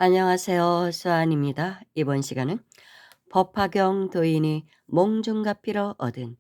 안녕하세요. 수아입니다. 이번 시간은 법화경 도인이 몽중가피로 얻은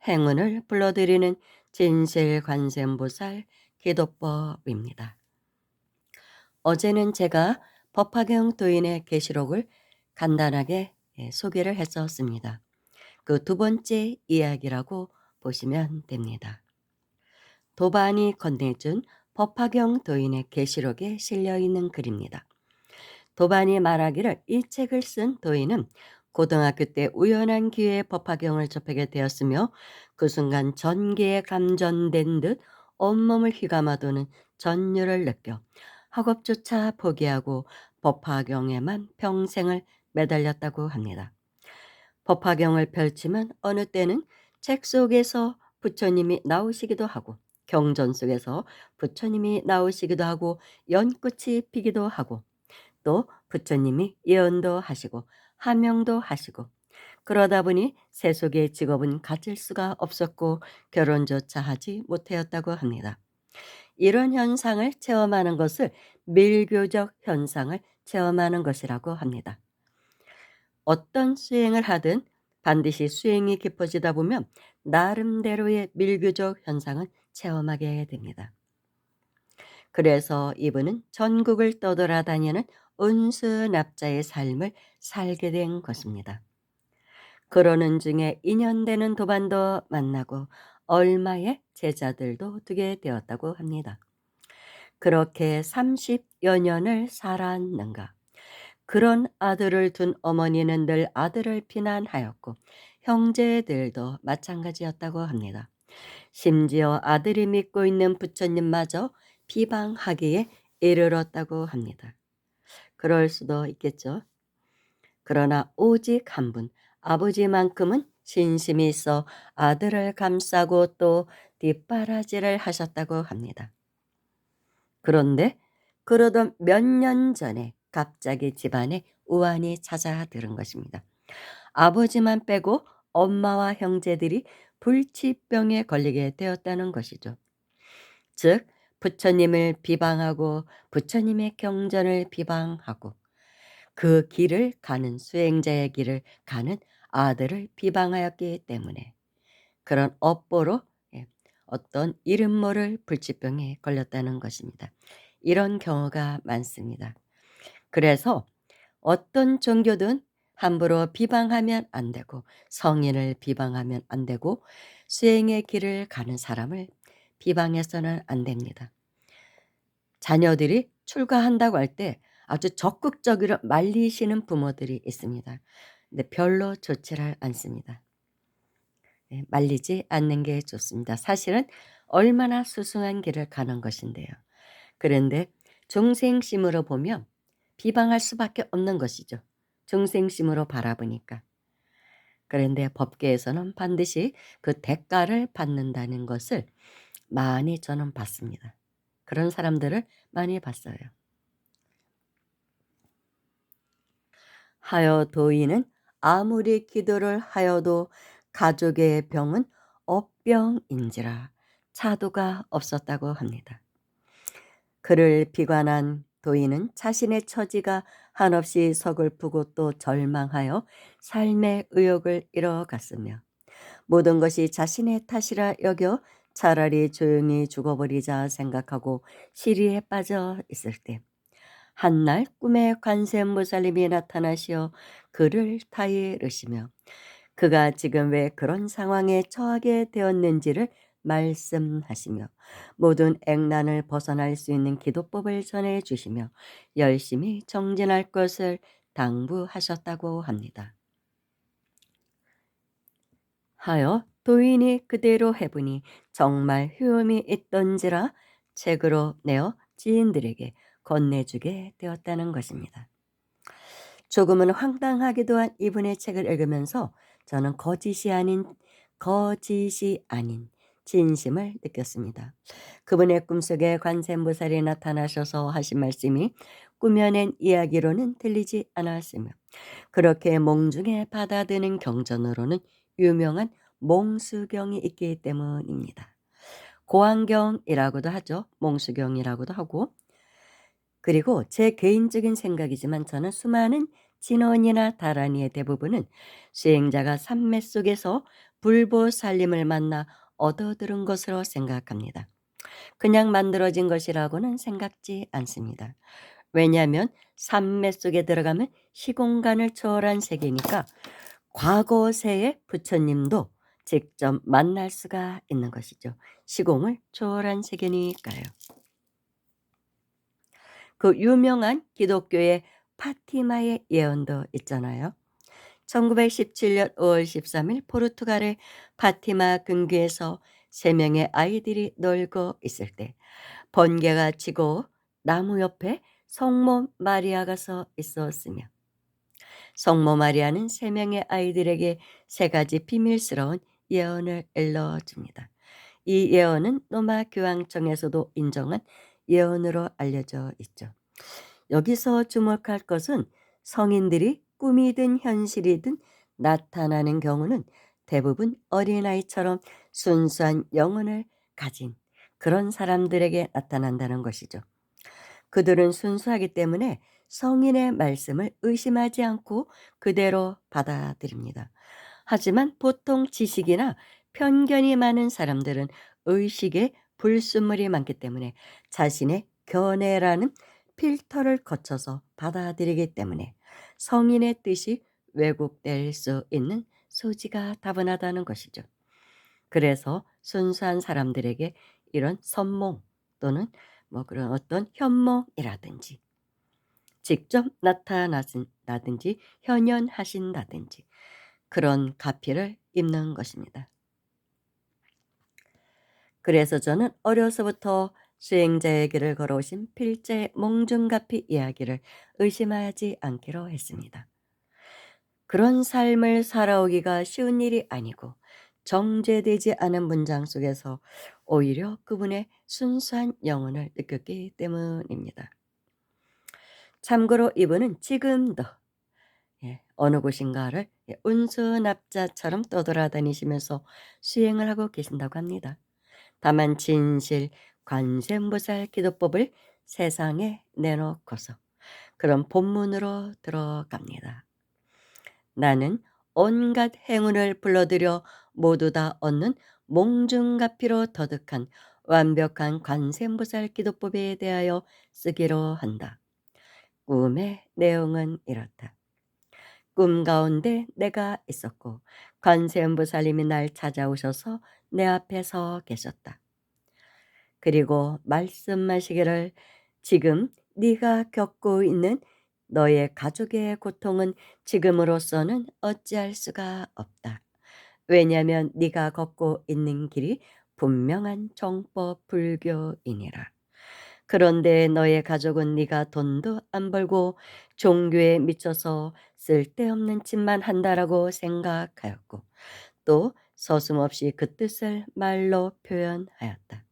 행운을 불러들이는 진실관세음보살 기도법입니다. 어제는 제가 법화경 도인의 계시록을 간단하게 소개를 했었습니다. 그 두 번째 이야기라고 보시면 됩니다. 도반이 건네준 법화경 도인의 계시록에 실려 있는 글입니다. 도반이 말하기를 이 책을 쓴 도인은 고등학교 때 우연한 기회에 법화경을 접하게 되었으며 그 순간 전기에 감전된 듯 온몸을 휘감아도는 전율을 느껴 학업조차 포기하고 법화경에만 평생을 매달렸다고 합니다. 법화경을 펼치면 어느 때는 책 속에서 부처님이 나오시기도 하고 경전 속에서 부처님이 나오시기도 하고 연꽃이 피기도 하고 또 부처님이 예언도 하시고 하명도 하시고 그러다 보니 세속의 직업은 가질 수가 없었고 결혼조차 하지 못하였다고 합니다. 이런 현상을 체험하는 것을 밀교적 현상을 체험하는 것이라고 합니다. 어떤 수행을 하든 반드시 수행이 깊어지다 보면 나름대로의 밀교적 현상을 체험하게 됩니다. 그래서 이분은 전국을 떠돌아다니는 운수납자의 삶을 살게 된 것입니다. 그러는 중에 인연되는 도반도 만나고 얼마의 제자들도 두게 되었다고 합니다. 그렇게 30여 년을 살았는가. 그런 아들을 둔 어머니는 늘 아들을 비난하였고 형제들도 마찬가지였다고 합니다. 심지어 아들이 믿고 있는 부처님마저 비방하기에 이르렀다고 합니다. 그럴 수도 있겠죠. 그러나 오직 한 분, 아버지만큼은 신심이 있어 아들을 감싸고 또 뒷바라지를 하셨다고 합니다. 그런데 그러던 몇 년 전에 갑자기 집안에 우환이 찾아들은 것입니다. 아버지만 빼고 엄마와 형제들이 불치병에 걸리게 되었다는 것이죠. 즉 부처님을 비방하고 부처님의 경전을 비방하고 그 길을 가는 수행자의 길을 가는 아들을 비방하였기 때문에 그런 업보로 어떤 이름 모를 불치병에 걸렸다는 것입니다. 이런 경우가 많습니다. 그래서 어떤 종교든 함부로 비방하면 안 되고 성인을 비방하면 안 되고 수행의 길을 가는 사람을 비방해서는 안 됩니다. 자녀들이 출가한다고 할 때 아주 적극적으로 말리시는 부모들이 있습니다. 근데 별로 좋지를 않습니다. 말리지 않는 게 좋습니다. 사실은 얼마나 수승한 길을 가는 것인데요. 그런데 중생심으로 보면 비방할 수밖에 없는 것이죠. 중생심으로 바라보니까. 그런데 법계에서는 반드시 그 대가를 받는다는 것을 많이 저는 봤습니다. 그런 사람들을 많이 봤어요. 하여 도인은 아무리 기도를 하여도 가족의 병은 업병인지라 차도가 없었다고 합니다. 그를 비관한 도인은 자신의 처지가 한없이 서글프고 또 절망하여 삶의 의욕을 잃어갔으며 모든 것이 자신의 탓이라 여겨 차라리 조용히 죽어버리자 생각하고 시리에 빠져 있을 때 한날 꿈에 관세음보살님이 나타나시어 그를 타이르시며 그가 지금 왜 그런 상황에 처하게 되었는지를 말씀하시며 모든 액난을 벗어날 수 있는 기도법을 전해 주시며 열심히 정진할 것을 당부하셨다고 합니다. 하여 도인이 그대로 해보니 정말 효험이 있던지라 책으로 내어 지인들에게 건네주게 되었다는 것입니다. 조금은 황당하기도 한 이분의 책을 읽으면서 저는 거짓이 아닌 진심을 느꼈습니다. 그분의 꿈속에 관세음보살이 나타나셔서 하신 말씀이 꾸며낸 이야기로는 들리지 않았으며 그렇게 몽중에 받아드는 경전으로는 유명한 몽수경이 있기 때문입니다. 고안경이라고도 하죠. 몽수경이라고도 하고 그리고 제 개인적인 생각이지만 저는 수많은 진원이나 다란이의 대부분은 수행자가 삶의 속에서 불보살림을 만나 얻어들은 것으로 생각합니다. 그냥 만들어진 것이라고는 생각지 않습니다. 왜냐하면 삶의 속에 들어가면 시공간을 초월한 세계니까 과거 세의 부처님도 직접 만날 수가 있는 것이죠. 시공을 초월한 세계니까요. 그 유명한 기독교의 파티마의 예언도 있잖아요. 1917년 5월 13일 포르투갈의 파티마 근교에서 세 명의 아이들이 놀고 있을 때 번개가 치고 나무 옆에 성모 마리아가 서 있었으며 성모 마리아는 세 명의 아이들에게 세 가지 비밀스러운 예언을 일러줍니다. 이 예언은 로마 교황청에서도 인정한 예언으로 알려져 있죠. 여기서 주목할 것은 성인들이 꿈이든 현실이든 나타나는 경우는 대부분 어린아이처럼 순수한 영혼을 가진 그런 사람들에게 나타난다는 것이죠. 그들은 순수하기 때문에 성인의 말씀을 의심하지 않고 그대로 받아들입니다. 하지만 보통 지식이나 편견이 많은 사람들은 의식에 불순물이 많기 때문에 자신의 견해라는 필터를 거쳐서 받아들이기 때문에 성인의 뜻이 왜곡될 수 있는 소지가 다분하다는 것이죠. 그래서 순수한 사람들에게 이런 선몽 또는 뭐 그런 어떤 현몽이라든지 직접 나타나든지 현현하신다든지 그런 가피를 입는 것입니다. 그래서 저는 어려서부터 수행자의 길을 걸어오신 필자의 몽중가피 이야기를 의심하지 않기로 했습니다. 그런 삶을 살아오기가 쉬운 일이 아니고 정제되지 않은 문장 속에서 오히려 그분의 순수한 영혼을 느꼈기 때문입니다. 참고로 이분은 지금도 어느 곳인가를 운수납자처럼 떠돌아다니시면서 수행을 하고 계신다고 합니다. 다만 진실 관세음보살 기도법을 세상에 내놓고서 그런 본문으로 들어갑니다. 나는 온갖 행운을 불러들여 모두 다 얻는 몽중가피로 터득한 완벽한 관세음보살 기도법에 대하여 쓰기로 한다. 꿈의 내용은 이렇다. 꿈 가운데 내가 있었고 관세음보살님이 날 찾아오셔서 내 앞에 서 계셨다. 그리고 말씀하시기를 지금 네가 겪고 있는 너의 가족의 고통은 지금으로서는 어찌할 수가 없다. 왜냐하면 네가 걷고 있는 길이 분명한 정법 불교이니라. 그런데 너의 가족은 네가 돈도 안 벌고 종교에 미쳐서 쓸데없는 짓만 한다라고 생각하였고 또 서슴없이 그 뜻을 말로 표현하였다.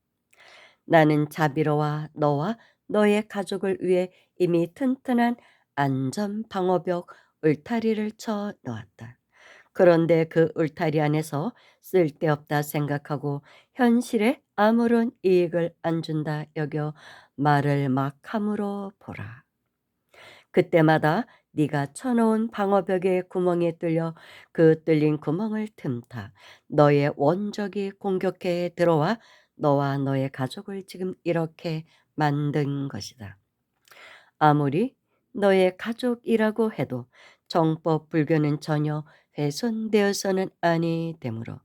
나는 자비로와 너와 너의 가족을 위해 이미 튼튼한 안전 방어벽 울타리를 쳐 놓았다. 그런데 그 울타리 안에서 쓸데없다 생각하고 현실에 아무런 이익을 안 준다 여겨 말을 막 함으로 보라. 그때마다 네가 쳐놓은 방어벽의 구멍에 뚫려 그 뚫린 구멍을 틈타 너의 원적이 공격해 들어와 너와 너의 가족을 지금 이렇게 만든 것이다. 아무리 너의 가족이라고 해도 정법 불교는 전혀 훼손되어서는 아니 되므로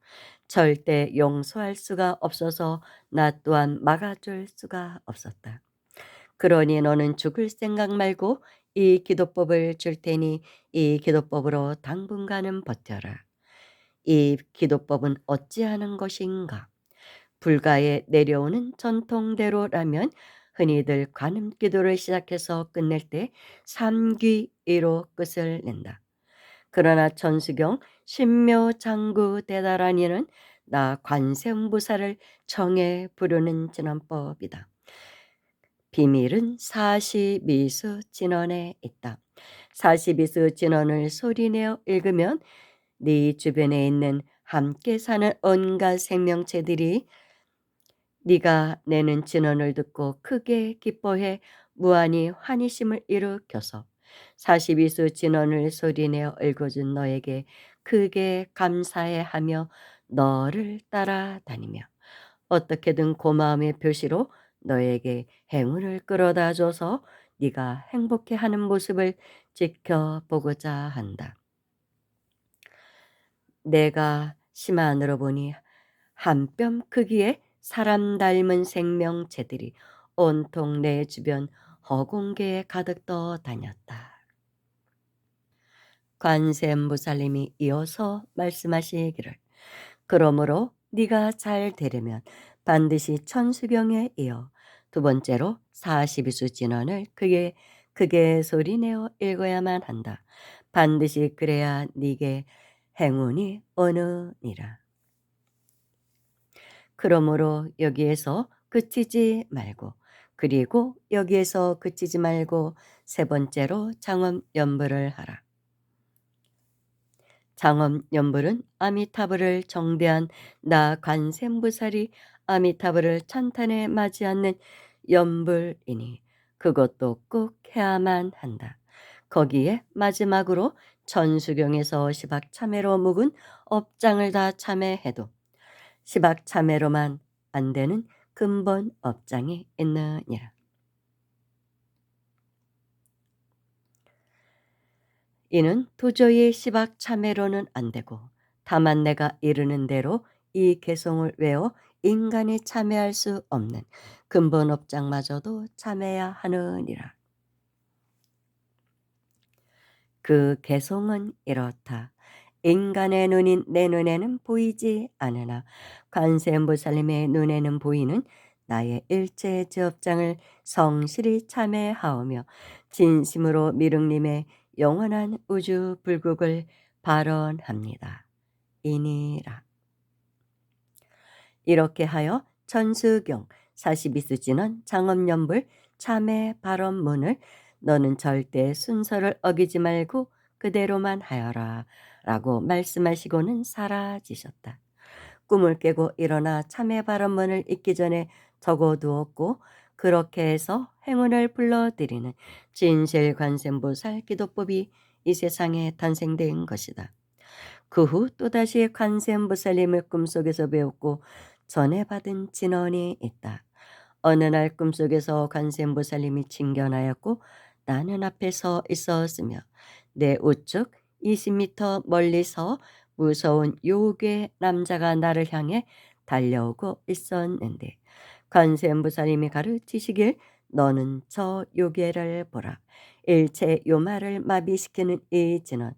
절대 용서할 수가 없어서 나 또한 막아줄 수가 없었다. 그러니 너는 죽을 생각 말고 이 기도법을 줄 테니 이 기도법으로 당분간은 버텨라. 이 기도법은 어찌하는 것인가? 불가에 내려오는 전통대로라면 흔히들 관음기도를 시작해서 끝낼 때 삼귀의로 끝을 낸다. 그러나 천수경 신묘장구 대다라니는 나 관세음보살을 정해 부르는 진언법이다. 비밀은 사시미수 진언에 있다. 사시미수 진언을 소리내어 읽으면 네 주변에 있는 함께 사는 온갖 생명체들이 네가 내는 진언을 듣고 크게 기뻐해 무한히 환희심을 일으켜서 42수 진언을 소리내어 읽어준 너에게 크게 감사해 하며 너를 따라다니며 어떻게든 고마움의 표시로 너에게 행운을 끌어다 줘서 네가 행복해하는 모습을 지켜보고자 한다. 내가 심 안으로 보니 한 뼘 크기의 사람 닮은 생명체들이 온통 내 주변 허공계에 가득 떠다녔다. 관세음보살님이 이어서 말씀하시기를 그러므로 네가 잘 되려면 반드시 천수경에 이어 두 번째로 42수 진언을 크게 소리내어 읽어야만 한다. 반드시 그래야 네게 행운이 오느니라. 그러므로 여기에서 그치지 말고 그리고 여기에서 그치지 말고 세 번째로 장엄연불을 하라. 장엄연불은 아미타불을 정대한 나 관세음보살이 아미타불을 찬탄에 맞이 않는 연불이니 그것도 꼭 해야만 한다. 거기에 마지막으로 천수경에서 시박참회로 묵은 업장을 다 참회해도 시박참회로만 안 되는 근본 업장이 있느니라. 이는 도저히 시박참회로는 안 되고 다만 내가 이르는 대로 이 개성을 외워 인간이 참회할 수 없는 근본 업장마저도 참회해야 하느니라. 그 개성은 이렇다. 인간의 눈인 내 눈에는 보이지 않으나 관세음보살님의 눈에는 보이는 나의 일체 제업장을 성실히 참회하오며 진심으로 미륵님의 영원한 우주 불국을 발언합니다. 이니라. 이렇게 하여 천수경 42수진원 장엄연불 참회 발언문을 너는 절대 순서를 어기지 말고 그대로만 하여라 라고 말씀하시고는 사라지셨다. 꿈을 깨고 일어나 참회 발언문을 읽기 전에 적어두었고 그렇게 해서 행운을 불러들이는 진실관세음보살 기도법이 이 세상에 탄생된 것이다. 그 후 또다시 관세음보살님을 꿈속에서 배웠고 전해받은 진언이 있다. 어느 날 꿈속에서 관세음보살님이 칭견하였고 나는 앞에 서 있었으며 내 우측 20m 멀리서 무서운 요괴 남자가 나를 향해 달려오고 있었는데 관세음보살님이 가르치시길 너는 저 요괴를 보라. 일체 요마를 마비시키는 이 진언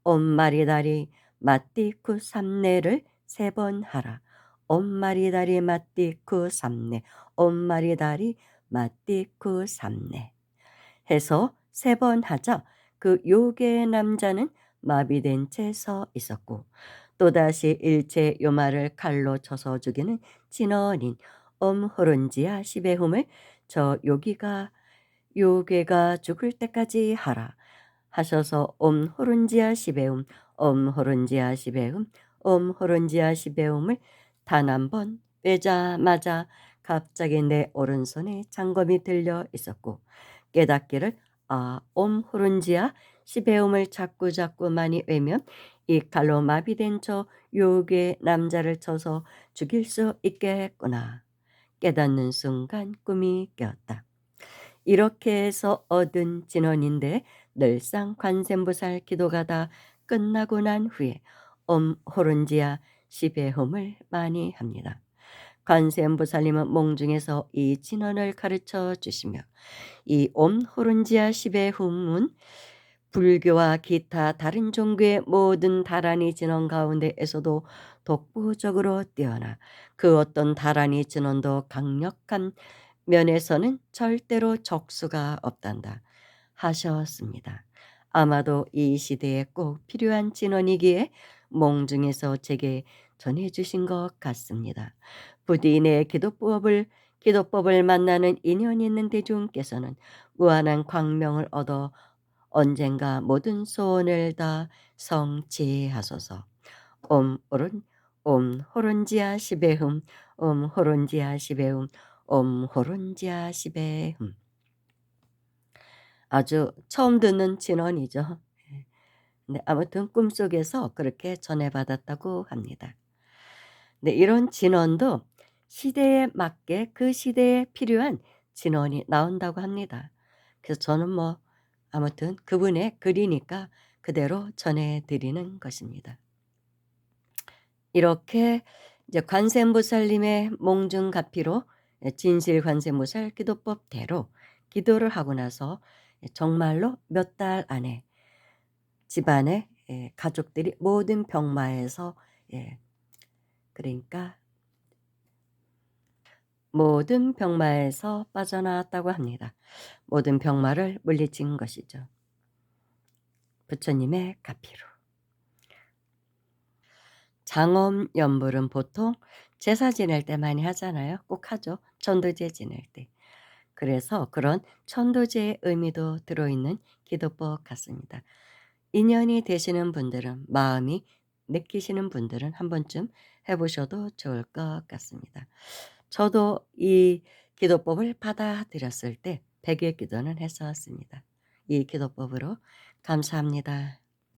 옴마리다리 마띠쿠 삼내를 세 번 하라. 옴마리다리 마띠쿠 삼내 옴마리다리 마띠쿠 삼내 해서 세 번 하자 그 요괴의 남자는 마비된 채 서 있었고 또다시 일체 요마를 칼로 쳐서 죽이는 진언인 엄호른지아 시베훔을 저 요괴가 죽을 때까지 하라 하셔서 엄호른지아 시베움 엄호른지아 시베움 엄호른지아 시베움을 단 한 번 빼자마자 갑자기 내 오른손에 장검이 들려 있었고 깨닫기를 옴호른지아 시베움을 자꾸 많이 외면 이 칼로 마비된 저 요괴 남자를 쳐서 죽일 수 있겠구나. 깨닫는 순간 꿈이 깨었다. 이렇게 해서 얻은 진언인데 늘상 관세음보살 기도가 다 끝나고 난 후에 옴호른지아 시베홈을 많이 합니다. 관세음보살님은 몽중에서 이 진언을 가르쳐 주시며 이 옴호른지아 시베홈은 불교와 기타 다른 종교의 모든 다란이 진언 가운데에서도 독보적으로 뛰어나 그 어떤 다란이 진언도 강력한 면에서는 절대로 적수가 없단다 하셨습니다. 아마도 이 시대에 꼭 필요한 진언이기에 몽중에서 제게 전해주신 것 같습니다. 부디 내 기도법을 만나는 인연 있는 대중께서는 무한한 광명을 얻어 언젠가 모든 소원을 다 성취하소서. 옴 호론지아 시베흠 옴 호론지아 시베흠 옴 호론지아 시베흠 아주 처음 듣는 진언이죠. 예. 네, 아무튼 꿈속에서 그렇게 전해받았다고 합니다. 네, 이런 진언도 시대에 맞게 그 시대에 필요한 진언이 나온다고 합니다. 그래서 저는 뭐 아무튼 그분의 글이니까 그대로 전해 드리는 것입니다. 이렇게 이제 관세음보살님의 몽중가피로 진실관세음보살 기도법대로 기도를 하고 나서 정말로 몇 달 안에 집안의 가족들이 모든 병마에서 예 그러니까 모든 병마에서 빠져나왔다고 합니다. 모든 병마를 물리친 것이죠. 부처님의 가피로. 장엄연불은 보통 제사 지낼 때 많이 하잖아요. 꼭 하죠. 천도제 지낼 때. 그래서 그런 천도제의 의미도 들어있는 기도법 같습니다. 인연이 되시는 분들은 마음이 느끼시는 분들은 한 번쯤 해 보셔도 좋을 것 같습니다. 저도 이 기도법을 받아들였을 때 백일 기도는 했었습니다. 이 기도법으로 감사합니다.